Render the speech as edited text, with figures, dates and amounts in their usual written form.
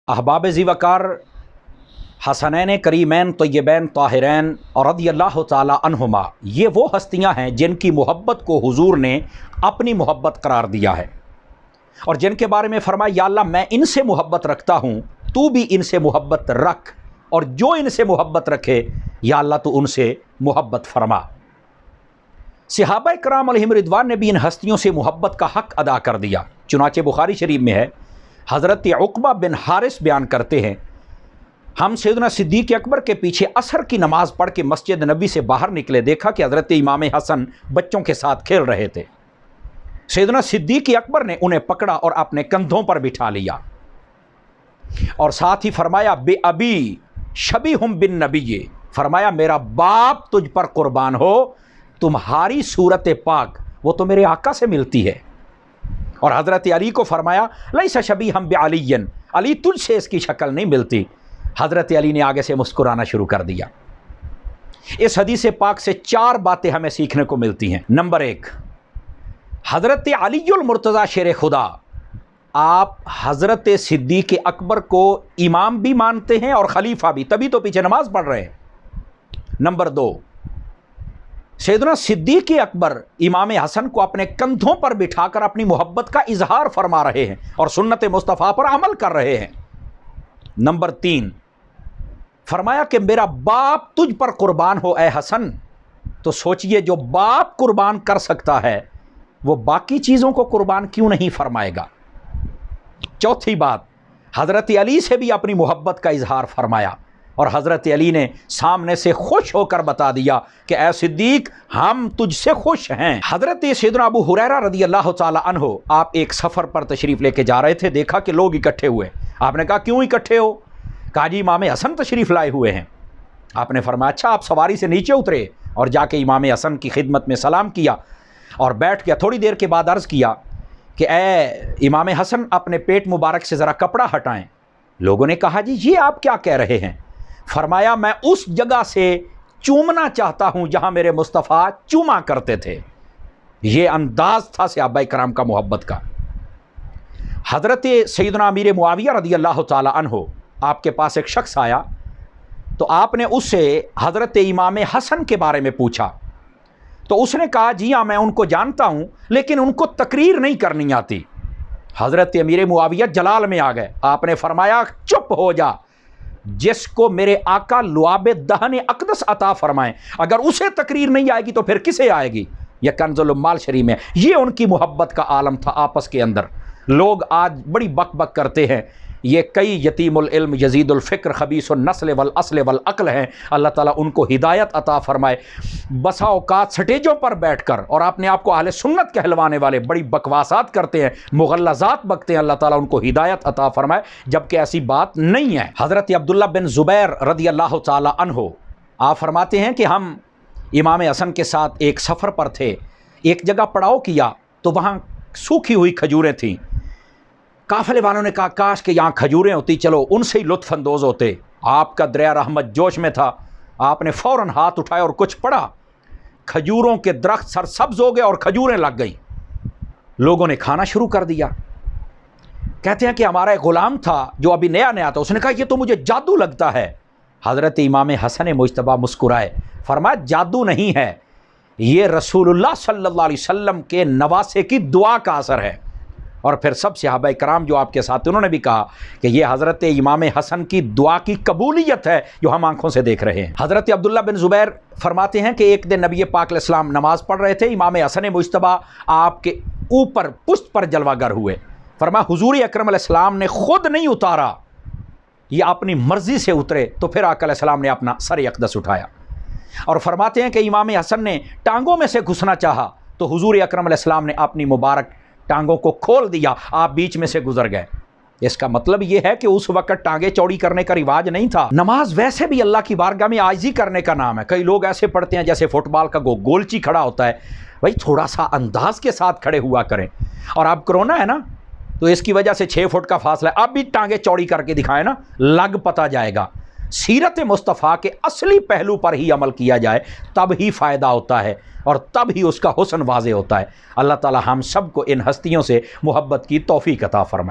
अहबाब ज़ीवकार हसनैन करीमैन तय्यबैन ताहिरैन और रज़ियल्लाहु ताला अन्हुमा, ये वो हस्तियां हैं जिनकी मोहब्बत को हुजूर ने अपनी मोहब्बत करार दिया है और जिनके बारे में फरमाया, या अल्लाह मैं इनसे मोहब्बत रखता हूँ, तू भी इनसे मोहब्बत रख, और जो इनसे मोहब्बत रखे या अल्लाह तो उनसे मोहब्बत फरमा। सहाबा कराम अलैहिम रिदवान ने भी इन हस्तियों से मोहब्बत का हक़ अदा कर दिया। चुनाचे बुखारी शरीफ में है, हज़रत उक़बा बिन हारिस बयान करते हैं, हम सैयदना सिद्दीक़ अकबर के पीछे असर की नमाज़ पढ़ के मस्जिद नबी से बाहर निकले, देखा कि हज़रत इमाम हसन बच्चों के साथ खेल रहे थे। सैयदना सिद्दीक़ अकबर ने उन्हें पकड़ा और अपने कंधों पर बिठा लिया और साथ ही फरमाया, बे अबी शबीहुम बिन नबी, फरमाया मेरा बाप तुझ पर कुर्बान हो, तुम्हारी सूरत पाक वो तो मेरे आका से मिलती है। और हज़रत अली को फरमाया, लैसा शबीहम बिअलिय्यन, अली तुझसे इसकी शक्ल नहीं मिलती। हज़रत अली ने आगे से मुस्कुराना शुरू कर दिया। इस हदीस पाक से 4 बातें हमें सीखने को मिलती हैं। नंबर 1, हज़रत अलीउल मुर्तज़ा शेर खुदा, आप हज़रत सिद्दीक़ अकबर को इमाम भी मानते हैं और खलीफा भी, तभी तो पीछे नमाज पढ़ रहे हैं। नंबर 2, सैयदना सिद्दीक़ अकबर इमाम हसन को अपने कंधों पर बिठाकर अपनी मोहब्बत का इजहार फरमा रहे हैं और सुन्नत मुस्तफ़ा पर अमल कर रहे हैं। नंबर 3, फरमाया कि मेरा बाप तुझ पर कुर्बान हो ए हसन। तो सोचिए, जो बाप कुर्बान कर सकता है वो बाकी चीज़ों को कुर्बान क्यों नहीं फरमाएगा। चौथी बात, हज़रत अली से भी अपनी मोहब्बत का इजहार फरमाया और हज़रत अली ने सामने से खुश होकर बता दिया कि ए सिद्दीक़, हम तुझसे खुश हैं। हज़रत सैयदना अबू हुरैरा रज़ियल्लाहु ताला अन्हु, आप एक सफ़र पर तशरीफ़ लेके जा रहे थे, देखा कि लोग इकट्ठे हुए। आपने कहा, क्यों इकट्ठे हो? कहा, जी इमाम हसन तशरीफ़ लाए हुए हैं। आपने फरमाया, अच्छा। आप सवारी से नीचे उतरे और जाके इमाम हसन की खिदमत में सलाम किया और बैठ गया। थोड़ी देर के बाद अर्ज़ किया कि ए इमाम हसन, अपने पेट मुबारक से ज़रा कपड़ा हटाएं। लोगों ने कहा, जी ये आप क्या कह रहे हैं? फरमाया, मैं उस जगह से चूमना चाहता हूं जहां मेरे मुस्तफ़ा चूमा करते थे। ये अंदाज था सहाबा कराम का मोहब्बत का। हज़रत सैयदना अमीर मुआविया रज़ियल्लाहु ताला अन्हु, आपके पास एक शख्स आया तो आपने उससे हज़रत इमाम हसन के बारे में पूछा तो उसने कहा, जी हाँ मैं उनको जानता हूं, लेकिन उनको तकरीर नहीं करनी आती। हज़रत अमीर मुआविया जलाल में आ गए। आपने फरमाया, चुप हो जा, जिसको मेरे आका लुआबे दहन अक़दस अता फरमाएं, अगर उसे तकरीर नहीं आएगी तो फिर किसे आएगी। यह कंज़ुल उम्माल शरीफ में ये उनकी मोहब्बत का आलम था आपस के अंदर। लोग आज बड़ी बक बक करते हैं, ये कई यतीमुल इल्म यजीदुल फ़िक्र खबीसुन नस्ल वल अस्ल वल अक़ल हैं। अल्लाह ताला उनको हिदायत अता फरमाए। बसा औकात स्टेजों पर बैठकर और अपने आप को अहले सुन्नत कहलवाने वाले बड़ी बकवासात करते हैं, मुग़ल्लज़ात बकते हैं। अल्लाह ताला उनको हिदायत अता फरमाए, जबकि ऐसी बात नहीं है। हज़रत अब्दुल्ला बिन ज़ुबैर रज़ियल्लाहु ताला अन्हु, आप फरमाते हैं कि हम इमाम हसन के साथ एक सफ़र पर थे। एक जगह पड़ाव किया तो वहाँ सूखी हुई खजूरें थीं। काफ़िले वालों ने कहा, काश कि यहाँ खजूरें होती, चलो उनसे ही लुत्फ़ अंदोज़ होते। आपका दरिया रहमत जोश में था, आपने फ़ौरन हाथ उठाया और कुछ पड़ा, खजूरों के दरख्त सरसब्ज़ हो गए और खजूरें लग गई। लोगों ने खाना शुरू कर दिया। कहते हैं कि हमारा एक ग़ुलाम था जो अभी नया नया था, उसने कहा, ये तो मुझे जादू लगता है। हज़रत इमाम हसन मुज्तबा मुस्कुराए, फरमाया, जादू नहीं है, ये रसूलुल्लाह सल्लल्लाहु अलैहि वसल्लम के नवासे की दुआ का असर है। और फिर सब सहाबा कराम जो आपके साथ, उन्होंने भी कहा कि ये हज़रत इमाम हसन की दुआ की कबूलियत है जो हम आंखों से देख रहे हैं। हज़रत अब्दुल्ला बिन ज़ुबैर फरमाते हैं कि एक दिन नबी पाक अलैहिस्सलाम नमाज़ पढ़ रहे थे, इमाम हसन मुज्तबा आपके ऊपर पुश्त पर जलवागर हुए। फरमाया, हुज़ूर अकरम अलैहिस्सलाम ने ख़ुद नहीं उतारा, ये अपनी मर्ज़ी से उतरे। तो फिर आका अलैहिस्सलाम ने अपना सर अक़दस उठाया और फरमाते हैं कि इमाम हसन ने टांगों में से घुसना चाहा तो हुज़ूर अकरम अलैहिस्सलाम ने अपनी मुबारक टांगों को खोल दिया, आप बीच में से गुजर गए। इसका मतलब यह है कि उस वक्त टांगे चौड़ी करने का रिवाज नहीं था। नमाज वैसे भी अल्लाह की बारगाह में आजिज़ी करने का नाम है। कई लोग ऐसे पढ़ते हैं जैसे फुटबॉल का गोलची खड़ा होता है। भाई थोड़ा सा अंदाज के साथ खड़े हुआ करें। और अब कोरोना है ना, तो इसकी वजह से 6 फुट का फासला है, अब भी टांगे चौड़ी करके दिखाएं ना, लग पता जाएगा। सीरत मुस्तफ़ा के असली पहलू पर ही अमल किया जाए, तब ही फ़ायदा होता है और तब ही उसका हुस्न वाज़े होता है। अल्लाह ताला हम सब को इन हस्तियों से मोहब्बत की तौफ़ीक़ अता फ़रमाए।